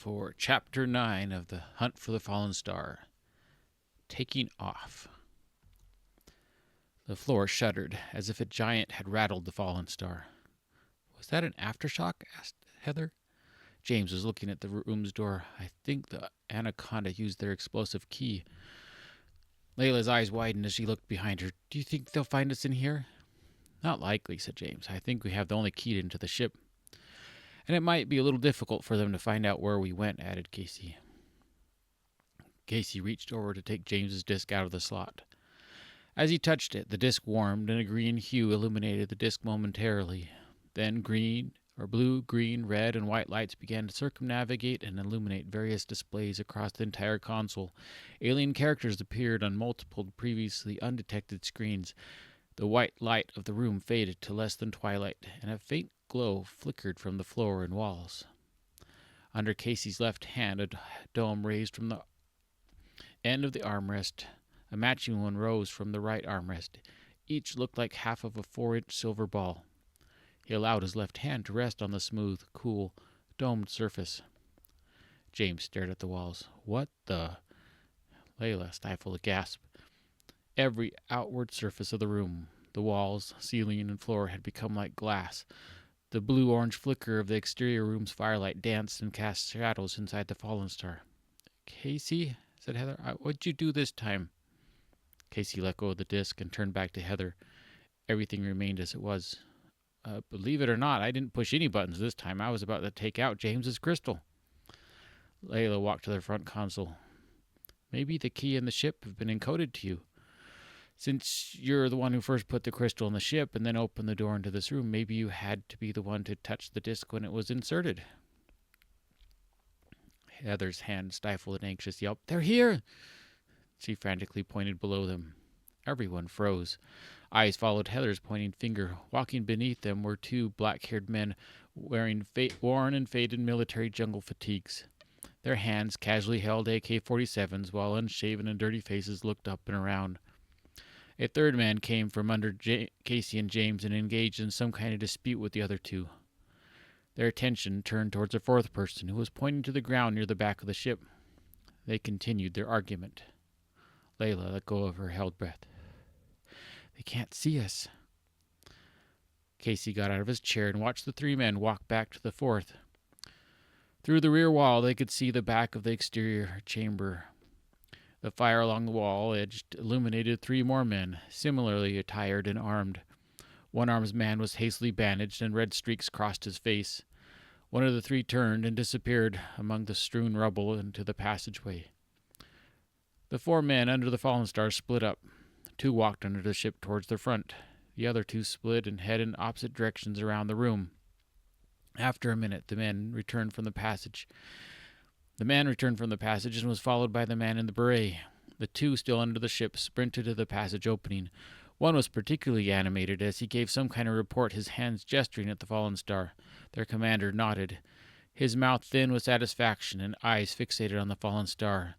for Chapter 9 of The Hunt for the Fallen Star. Taking Off. The floor shuddered, as if a giant had rattled the fallen star. "Was that an aftershock?" asked Heather. James was looking at the room's door. "I think the anaconda used their explosive key." Layla's eyes widened as she looked behind her. "Do you think they'll find us in here?" "Not likely," said James. "I think we have the only key into the ship. And it might be a little difficult for them to find out where we went," added Casey. Casey reached over to take James's disc out of the slot. As he touched it, the disc warmed, and a green hue illuminated the disc momentarily. Then green, or blue, green, red, and white lights began to circumnavigate and illuminate various displays across the entire console. Alien characters appeared on multiple previously undetected screens. The white light of the room faded to less than twilight, and a faint glow flickered from the floor and walls. Under Casey's left hand, a dome raised from the end of the armrest. A matching one rose from the right armrest. Each looked like half of a 4-inch silver ball. He allowed his left hand to rest on the smooth, cool, domed surface. James stared at the walls. "What the—" Layla stifled a gasp. Every outward surface of the room, the walls, ceiling, and floor, had become like glass. The blue-orange flicker of the exterior room's firelight danced and cast shadows inside the fallen star. "Casey," said Heather, "what'd you do this time?" Casey let go of the disc and turned back to Heather. Everything remained as it was. "Believe it or not, I didn't push any buttons this time. I was about to take out James's crystal." Layla walked to the front console. "Maybe the key and the ship have been encoded to you. Since you're the one who first put the crystal in the ship and then opened the door into this room, maybe you had to be the one to touch the disc when it was inserted." Heather's hand stifled an anxious yelp. "They're here!" She frantically pointed below them. Everyone froze. Eyes followed Heather's pointing finger. Walking beneath them were two black-haired men wearing worn and faded military jungle fatigues. Their hands casually held AK-47s, while unshaven and dirty faces looked up and around. A third man came from under Casey and James and engaged in some kind of dispute with the other two. Their attention turned towards a fourth person, who was pointing to the ground near the back of the ship. They continued their argument. Layla let go of her held breath. "They can't see us." Casey got out of his chair and watched the three men walk back to the fourth. Through the rear wall, they could see the back of the exterior chamber. The fire along the wall edge illuminated three more men, similarly attired and armed. One armed man was hastily bandaged, and red streaks crossed his face. One of the three turned and disappeared among the strewn rubble into the passageway. The four men under the fallen star split up. Two walked under the ship towards the front. The other two split and headed in opposite directions around the room. After a minute, the man returned from the passage. The man returned from the passage and was followed by the man in the beret. The two still under the ship sprinted to the passage opening. One was particularly animated as he gave some kind of report, his hands gesturing at the fallen star. Their commander nodded, his mouth thin with satisfaction and eyes fixated on the fallen star,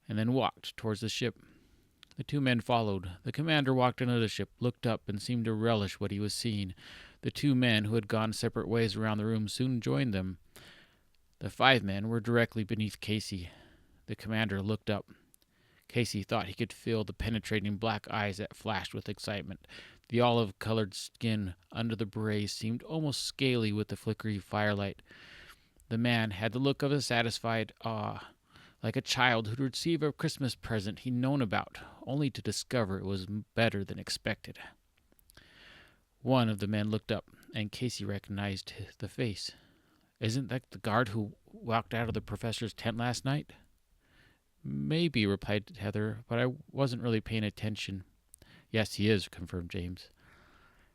and then walked towards the ship. The two men followed. The commander walked into the ship, looked up, and seemed to relish what he was seeing. The two men who had gone separate ways around the room soon joined them. The five men were directly beneath Casey. The commander looked up. Casey thought he could feel the penetrating black eyes that flashed with excitement. The olive-colored skin under the beret seemed almost scaly with the flickering firelight. The man had the look of a satisfied awe, like a child who'd receive a Christmas present he'd known about, only to discover it was better than expected. One of the men looked up, and Casey recognized the face. "Isn't that the guard who walked out of the professor's tent last night?" "Maybe," replied Heather, "but I wasn't really paying attention." "Yes, he is," confirmed James.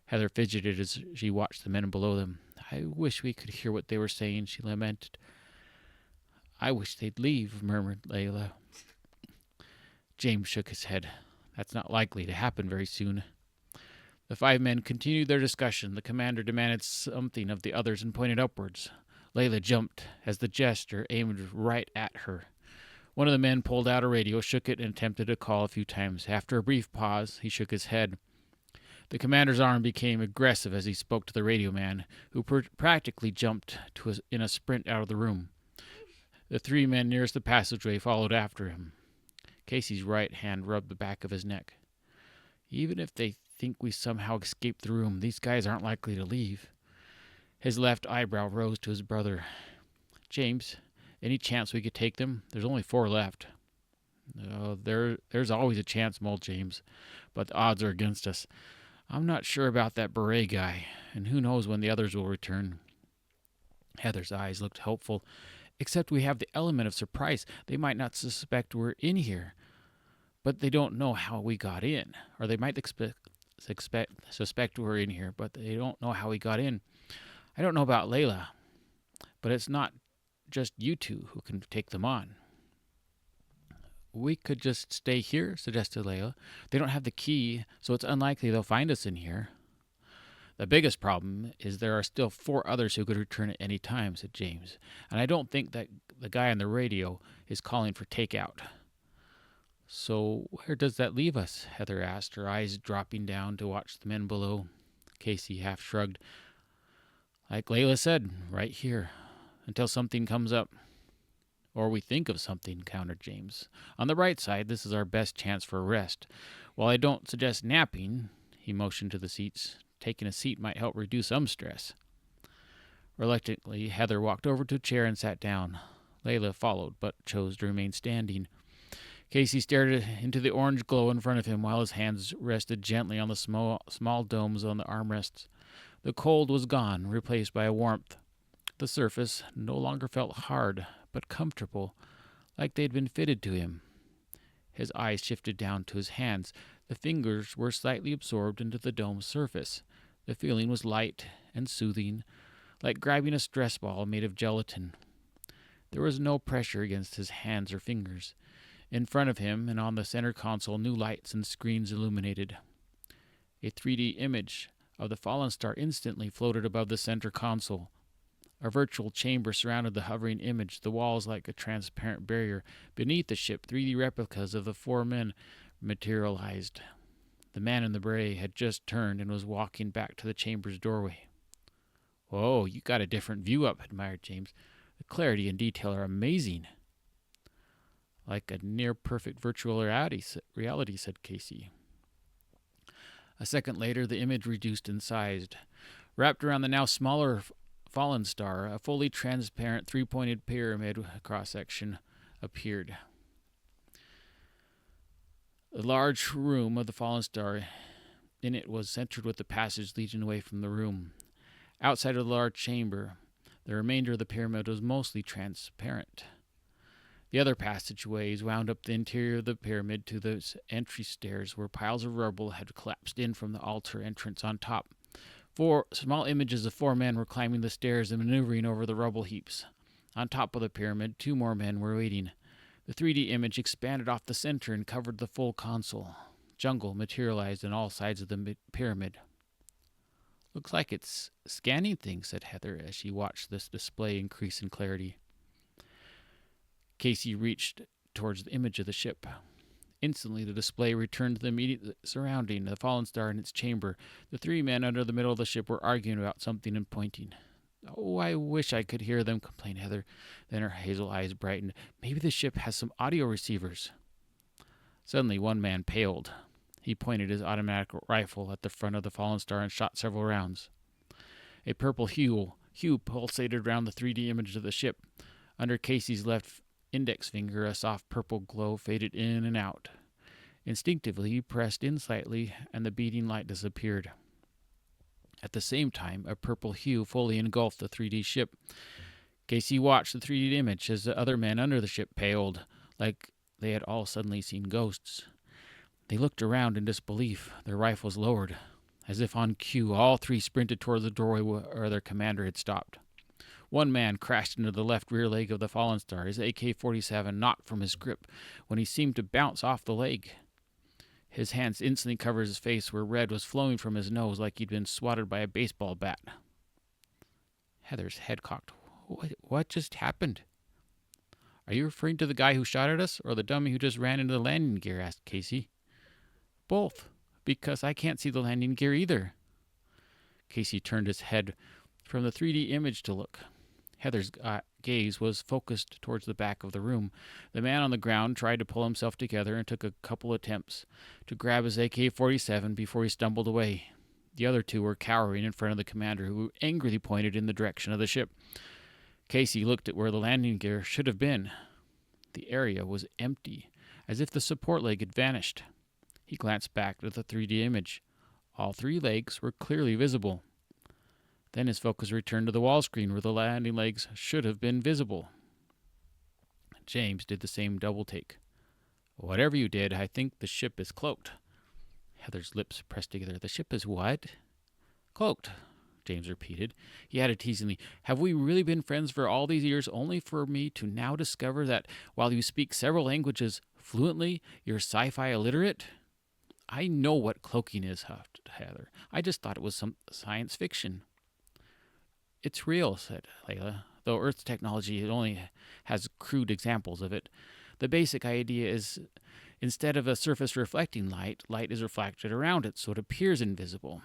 Heather fidgeted as she watched the men below them. "I wish we could hear what they were saying," she lamented. "I wish they'd leave," murmured Layla. James shook his head. "That's not likely to happen very soon." The five men continued their discussion. The commander demanded something of the others and pointed upwards. Layla jumped as the gesture aimed right at her. One of the men pulled out a radio, shook it, and attempted to call a few times. After a brief pause, he shook his head. The commander's arm became aggressive as he spoke to the radio man, who practically jumped in a sprint out of the room. The three men nearest the passageway followed after him. Casey's right hand rubbed the back of his neck. Even if they think we somehow escaped the room, these guys aren't likely to leave. His left eyebrow rose to his brother. James, any chance we could take them? There's only 4 left. There's always a chance, mulled James, but the odds are against us. I'm not sure about that beret guy, and who knows when the others will return. Heather's eyes looked hopeful. Except we have the element of surprise. They might not suspect we're in here, but they don't know how we got in. Or they might suspect we're in here, but they don't know how we got in. I don't know about Layla, but it's not just you two who can take them on. We could just stay here, suggested Layla. They don't have the key, so it's unlikely they'll find us in here. The biggest problem is there are still 4 others who could return at any time, said James, and I don't think that the guy on the radio is calling for takeout. So where does that leave us? Heather asked, her eyes dropping down to watch the men below. Casey half shrugged. Like Layla said, right here, until something comes up. Or we think of something, countered James. On the right side, this is our best chance for a rest. While I don't suggest napping, he motioned to the seats, taking a seat might help reduce some stress. Reluctantly, Heather walked over to a chair and sat down. Layla followed, but chose to remain standing. Casey stared into the orange glow in front of him while his hands rested gently on the small domes on the armrests. The cold was gone, replaced by a warmth. The surface no longer felt hard, but comfortable, like they'd been fitted to him. His eyes shifted down to his hands. The fingers were slightly absorbed into the dome's surface. The feeling was light and soothing, like grabbing a stress ball made of gelatin. There was no pressure against his hands or fingers. In front of him and on the center console, new lights and screens illuminated. A 3D image of the fallen star instantly floated above the center console. A virtual chamber surrounded the hovering image, the walls like a transparent barrier. Beneath the ship, 3D replicas of the 4 men materialized. The man in the beret had just turned and was walking back to the chamber's doorway. "Whoa, you got a different view up," admired James. "The clarity and detail are amazing." "Like a near-perfect virtual reality," said Casey. A second later, the image reduced in size. Wrapped around the now smaller fallen star, a fully transparent 3-pointed pyramid cross-section appeared. The large room of the fallen star in it was centered with the passage leading away from the room. Outside of the large chamber, the remainder of the pyramid was mostly transparent. The other passageways wound up the interior of the pyramid to the entry stairs where piles of rubble had collapsed in from the altar entrance on top. 4 small images of 4 men were climbing the stairs and maneuvering over the rubble heaps. On top of the pyramid, 2 more men were waiting. The 3D image expanded off the center and covered the full console. Jungle materialized on all sides of the pyramid. "Looks like it's scanning things," said Heather as she watched this display increase in clarity. Casey reached towards the image of the ship. Instantly, the display returned to the immediate surrounding, the fallen star in its chamber. The 3 men under the middle of the ship were arguing about something and pointing. "Oh, I wish I could hear them," complained Heather. Then her hazel eyes brightened. "Maybe the ship has some audio receivers." Suddenly, one man paled. He pointed his automatic rifle at the front of the fallen star and shot several rounds. A purple hue pulsated around the 3D image of the ship. Under Casey's left index finger, a soft purple glow faded in and out. Instinctively, he pressed in slightly, and the beating light disappeared. At the same time, a purple hue fully engulfed the 3D ship. Casey watched the 3D image as the other men under the ship paled, like they had all suddenly seen ghosts. They looked around in disbelief, their rifles lowered. As if on cue, all 3 sprinted toward the doorway where their commander had stopped. One man crashed into the left rear leg of the fallen star, his AK-47 knocked from his grip when he seemed to bounce off the leg. His hands instantly covered his face where red was flowing from his nose like he'd been swatted by a baseball bat. Heather's head cocked. What just happened?" "Are you referring to the guy who shot at us, or the dummy who just ran into the landing gear?" asked Casey. "Both, because I can't see the landing gear either." Casey turned his head from the 3D image to look. Heather's gaze was focused towards the back of the room. The man on the ground tried to pull himself together and took a couple attempts to grab his AK-47 before he stumbled away. The other two were cowering in front of the commander, who angrily pointed in the direction of the ship. Casey looked at where the landing gear should have been. The area was empty, as if the support leg had vanished. He glanced back at the 3D image. All three legs were clearly visible. Then his focus returned to the wall screen where the landing legs should have been visible. James did the same double take. Whatever you did, I think the ship is cloaked. Heather's lips pressed together. The ship is what? Cloaked, James repeated. He added teasingly, have we really been friends for all these years only for me to now discover that while you speak several languages fluently, you're sci-fi illiterate? I know what cloaking is, huffed Heather. I just thought it was some science fiction. It's real, said Layla. Though Earth's technology only has crude examples of it. The basic idea is instead of a surface reflecting light, light is reflected around it, so it appears invisible.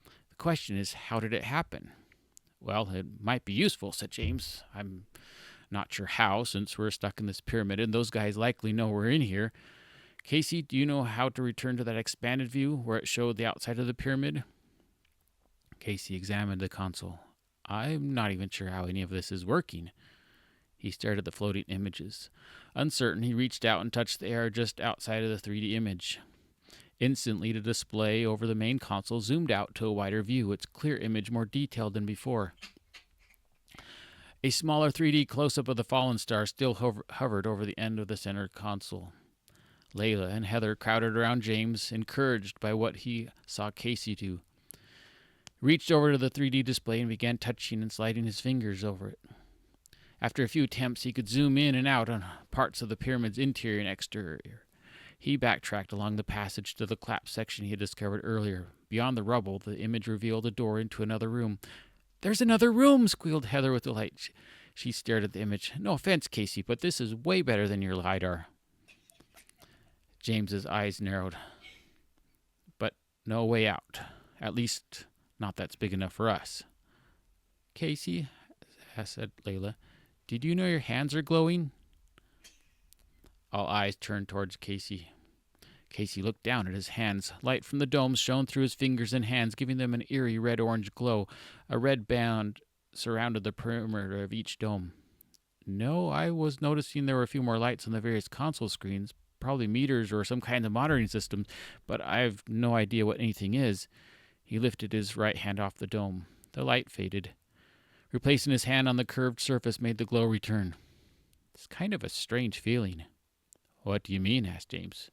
The question is, how did it happen? Well, it might be useful, said James. I'm not sure how, since we're stuck in this pyramid, and those guys likely know we're in here. Casey, do you know how to return to that expanded view where it showed the outside of the pyramid? Casey examined the console. I'm not even sure how any of this is working. He stared at the floating images. Uncertain, he reached out and touched the air just outside of the 3D image. Instantly, the display over the main console zoomed out to a wider view, its clear image more detailed than before. A smaller 3D close-up of the fallen star still hovered over the end of the center console. Layla and Heather crowded around James, encouraged by what he saw Casey do. Reached over to the 3D display and began touching and sliding his fingers over it. After a few attempts, he could zoom in and out on parts of the pyramid's interior and exterior. He backtracked along the passage to the collapsed section he had discovered earlier. Beyond the rubble, the image revealed a door into another room. There's another room, squealed Heather with delight. She stared at the image. No offense, Casey, but this is way better than your LiDAR. James's eyes narrowed. But no way out. At least not that's big enough for us. Casey, said Layla, did you know your hands are glowing? All eyes turned towards Casey. Casey looked down at his hands. Light from the dome shone through his fingers and hands, giving them an eerie red-orange glow. A red band surrounded the perimeter of each dome. No, I was noticing there were a few more lights on the various console screens, probably meters or some kind of monitoring system, but I've no idea what anything is. He lifted his right hand off the dome. The light faded. Replacing his hand on the curved surface made the glow return. It's kind of a strange feeling. What do you mean? Asked James.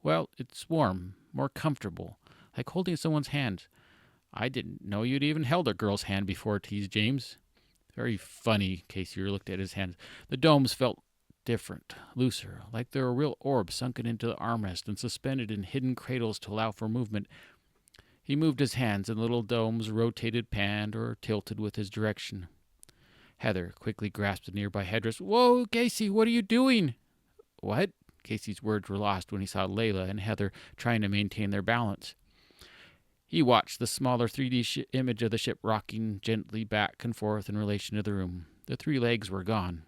Well, it's warm, more comfortable, like holding someone's hand. I didn't know you'd even held a girl's hand before, teased James. Very funny, Casey looked at his hands. The domes felt different, looser, like they were real orbs sunken into the armrest and suspended in hidden cradles to allow for movement. He moved his hands, and little domes rotated, panned, or tilted with his direction. Heather quickly grasped a nearby headdress. Whoa, Casey, what are you doing? What? Casey's words were lost when he saw Layla and Heather trying to maintain their balance. He watched the smaller 3D image of the ship rocking gently back and forth in relation to the room. The three legs were gone.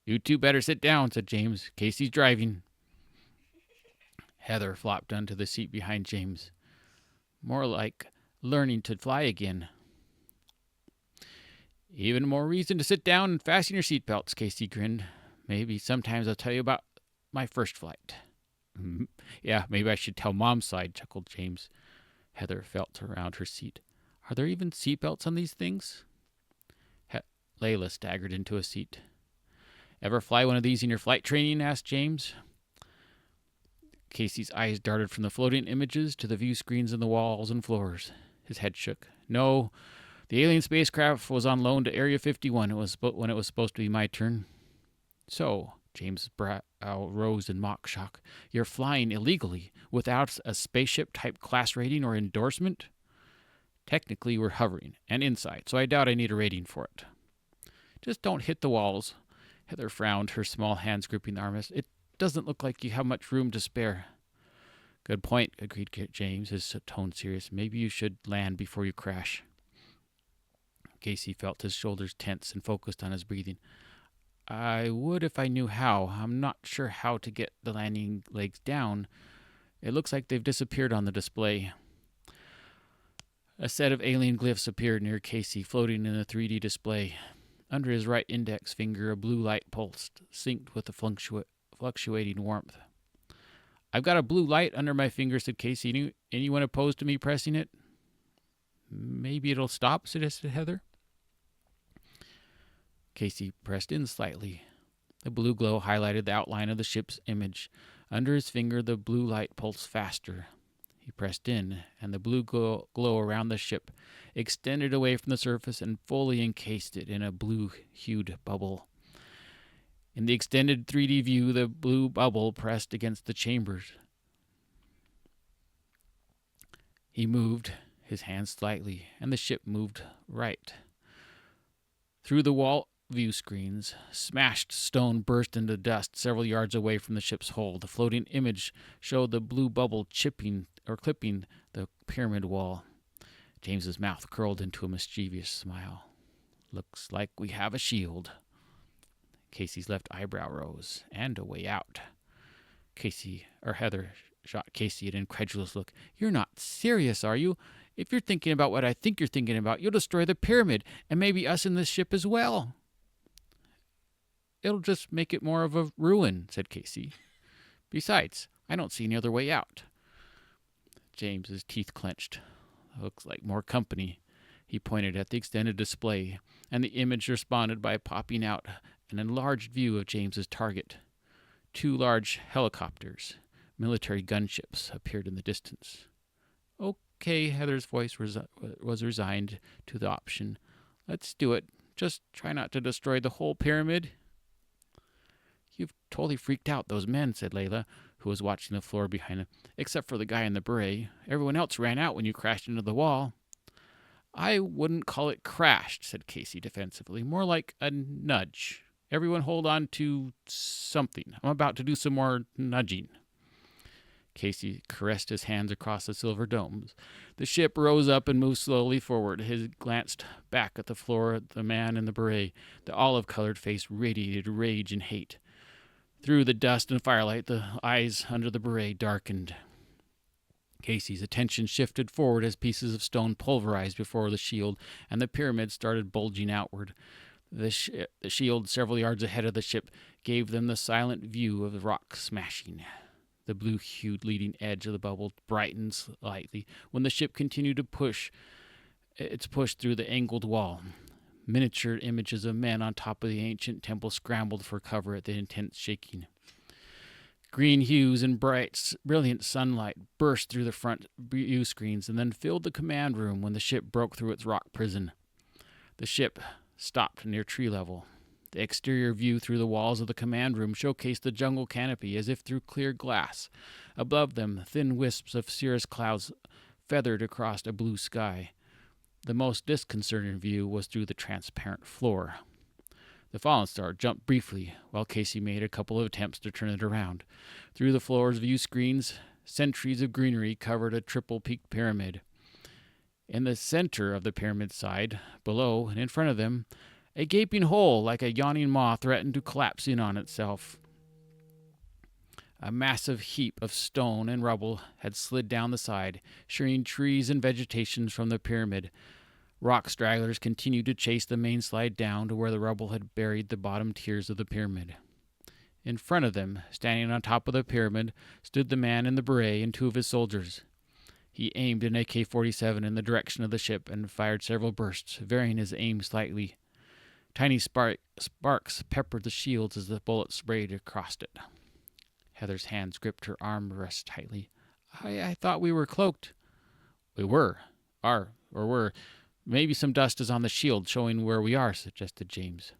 You two better sit down, said James. Casey's driving. Heather flopped onto the seat behind James. More like learning to fly again. Even more reason to sit down and fasten your seatbelts, Casey grinned. Maybe sometimes I'll tell you about my first flight. Yeah, maybe I should tell Mom's side, chuckled James. Heather felt around her seat. Are there even seatbelts on these things? Layla staggered into a seat. Ever fly one of these in your flight training? Asked James. Casey's eyes darted from the floating images to the view screens in the walls and floors. His head shook. No, the alien spacecraft was on loan to Area 51 when it was supposed to be my turn. So, James' brow rose in mock shock. You're flying illegally, without a spaceship-type class rating or endorsement? Technically, we're hovering, and inside, so I doubt I need a rating for it. Just don't hit the walls. Heather frowned, her small hands gripping the armrest. It doesn't look like you have much room to spare. Good point, agreed James, his tone serious. Maybe you should land before you crash. Casey felt his shoulders tense and focused on his breathing. I would if I knew how. I'm not sure how to get the landing legs down. It looks like they've disappeared on the display. A set of alien glyphs appeared near Casey, floating in the 3D display. Under his right index finger, a blue light pulsed, synced with the fluctuating warmth. I've got a blue light under my finger, said Casey. Anyone opposed to me pressing it? Maybe it'll stop, suggested Heather. Casey pressed in slightly. The blue glow highlighted the outline of the ship's image. Under his finger, the blue light pulsed faster. He pressed in, and the blue glow around the ship extended away from the surface and fully encased it in a blue-hued bubble. In the extended 3D view, the blue bubble pressed against the chambers. He moved his hand slightly, and the ship moved right. Through the wall view screens, smashed stone burst into dust several yards away from the ship's hull. The floating image showed the blue bubble clipping the pyramid wall. James's mouth curled into a mischievous smile. Looks like we have a shield. Casey's left eyebrow rose, and a way out. Heather shot Casey an incredulous look. You're not serious, are you? If you're thinking about what I think you're thinking about, you'll destroy the pyramid, and maybe us in this ship as well. It'll just make it more of a ruin, said Casey. Besides, I don't see any other way out. James's teeth clenched. Looks like more company. He pointed at the extended display, and the image responded by popping out an enlarged view of James's target. 2 large helicopters, military gunships, appeared in the distance. Okay, Heather's voice was resigned to the option. Let's do it. Just try not to destroy the whole pyramid. You've totally freaked out those men, said Layla, who was watching the floor behind him. Except for the guy in the beret. Everyone else ran out when you crashed into the wall. I wouldn't call it crashed, said Casey defensively. More like a nudge. Everyone hold on to something. I'm about to do some more nudging. Casey caressed his hands across the silver domes. The ship rose up and moved slowly forward. He glanced back at the floor at the man in the beret. The olive-colored face radiated rage and hate. Through the dust and firelight, the eyes under the beret darkened. Casey's attention shifted forward as pieces of stone pulverized before the shield, and the pyramid started bulging outward. The shield several yards ahead of the ship gave them the silent view of the rock smashing. The blue-hued leading edge of the bubble brightened slightly when the ship continued to push through the angled wall. Miniature images of men on top of the ancient temple scrambled for cover at the intense shaking. Green hues and brilliant sunlight burst through the front view screens and then filled the command room when the ship broke through its rock prison. The ship stopped near tree level. The exterior view through the walls of the command room showcased the jungle canopy as if through clear glass. Above them, thin wisps of cirrus clouds feathered across a blue sky. The most disconcerting view was through the transparent floor. The fallen star jumped briefly, while Casey made a couple of attempts to turn it around. Through the floor's view screens, centuries of greenery covered a triple-peaked pyramid. In the center of the pyramid side, below and in front of them, a gaping hole like a yawning maw threatened to collapse in on itself. A massive heap of stone and rubble had slid down the side, shearing trees and vegetation from the pyramid. Rock stragglers continued to chase the main slide down to where the rubble had buried the bottom tiers of the pyramid. In front of them, standing on top of the pyramid, stood the man in the beret and 2 of his soldiers. He aimed an AK-47 in the direction of the ship and fired several bursts, varying his aim slightly. Tiny sparks peppered the shields as the bullets sprayed across it. Heather's hands gripped her armrest tightly. I thought we were cloaked. We were. Were. Maybe some dust is on the shield showing where we are, suggested James.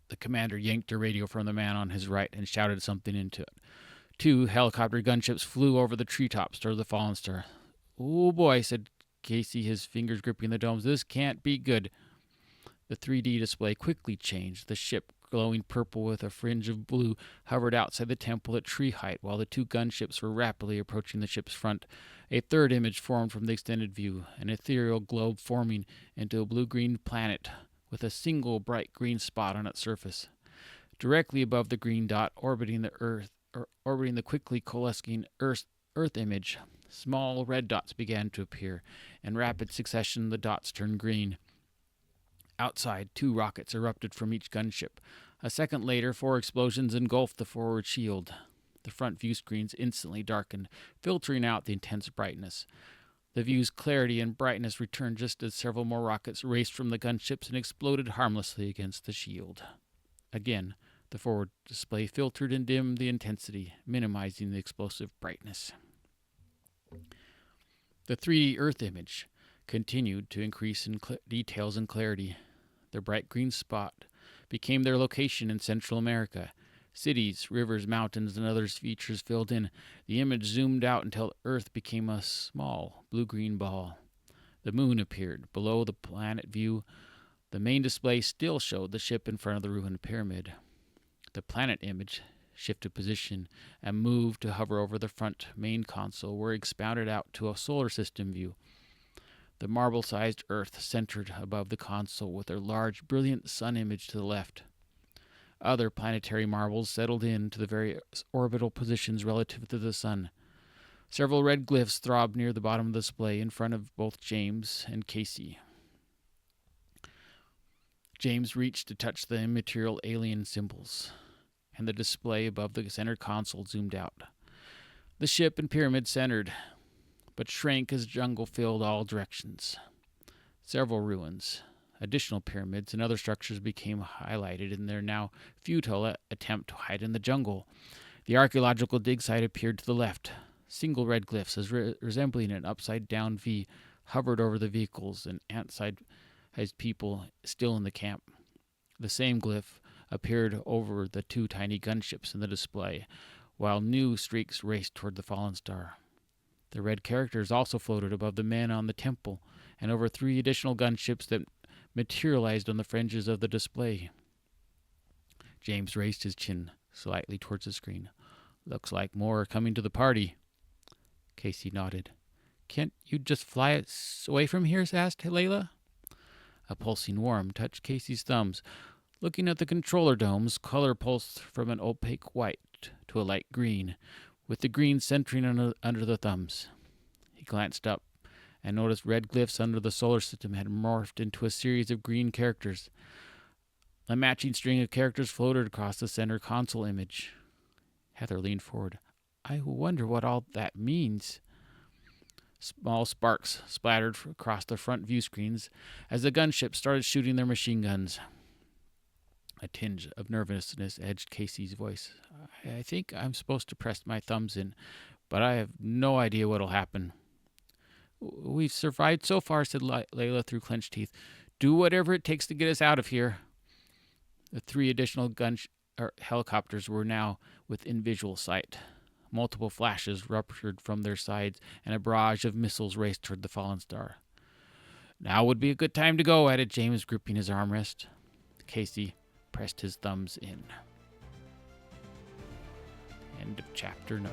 The commander yanked a radio from the man on his right and shouted something into it. 2 helicopter gunships flew over the treetops toward the fallen star. Oh boy, said Casey, his fingers gripping the domes. This can't be good. The 3D display quickly changed. The ship glowing purple with a fringe of blue, hovered outside the temple at tree height while the two gunships were rapidly approaching the ship's front. A third image formed from the extended view, an ethereal globe forming into a blue-green planet with a single bright green spot on its surface. Directly above the green dot, orbiting the quickly coalescing Earth image, small red dots began to appear. In rapid succession, the dots turned green. Outside, 2 rockets erupted from each gunship. A second later, 4 explosions engulfed the forward shield. The front view screens instantly darkened, filtering out the intense brightness. The view's clarity and brightness returned just as several more rockets raced from the gunships and exploded harmlessly against the shield. Again, the forward display filtered and dimmed the intensity, minimizing the explosive brightness. The 3D Earth image continued to increase in details and clarity. The bright green spot became their location in Central America. Cities, rivers, mountains, and other features filled in. The image zoomed out until Earth became a small blue-green ball. The moon appeared below the planet view. The main display still showed the ship in front of the ruined pyramid. The planet image shifted position and moved to hover over the front main console, where it expounded out to a solar system view. The marble-sized Earth centered above the console with a large, brilliant sun image to the left. Other planetary marbles settled in to the various orbital positions relative to the sun. Several red glyphs throbbed near the bottom of the display in front of both James and Casey. James reached to touch the immaterial alien symbols, and the display above the center console zoomed out. The ship and pyramid centered, but shrank as jungle filled all directions. Several ruins, additional pyramids, and other structures became highlighted in their now futile attempt to hide in the jungle. The archaeological dig site appeared to the left. Single red glyphs, resembling an upside-down V, hovered over the vehicles and ant-sized people still in the camp. The same glyph appeared over the 2 tiny gunships in the display, while new streaks raced toward the fallen star. The red characters also floated above the men on the temple and over 3 additional gunships that materialized on the fringes of the display. James raised his chin slightly towards the screen. "Looks like more are coming to the party." Casey nodded. "Can't you just fly us away from here?" asked Layla. A pulsing warmth touched Casey's thumbs. Looking at the controller domes, color pulsed from an opaque white to a light green, with the green centering under the thumbs. He glanced up and noticed red glyphs under the solar system had morphed into a series of green characters. A matching string of characters floated across the center console image. Heather leaned forward. "I wonder what all that means." Small sparks splattered across the front view screens as the gunships started shooting their machine guns. A tinge of nervousness edged Casey's voice. "I think I'm supposed to press my thumbs in, but I have no idea what'll happen." "We've survived so far," said Layla through clenched teeth. "Do whatever it takes to get us out of here." The 3 additional helicopters were now within visual sight. Multiple flashes ruptured from their sides, and a barrage of missiles raced toward the fallen star. "Now would be a good time to go," added James, gripping his armrest. Casey pressed his thumbs in. End of chapter 9.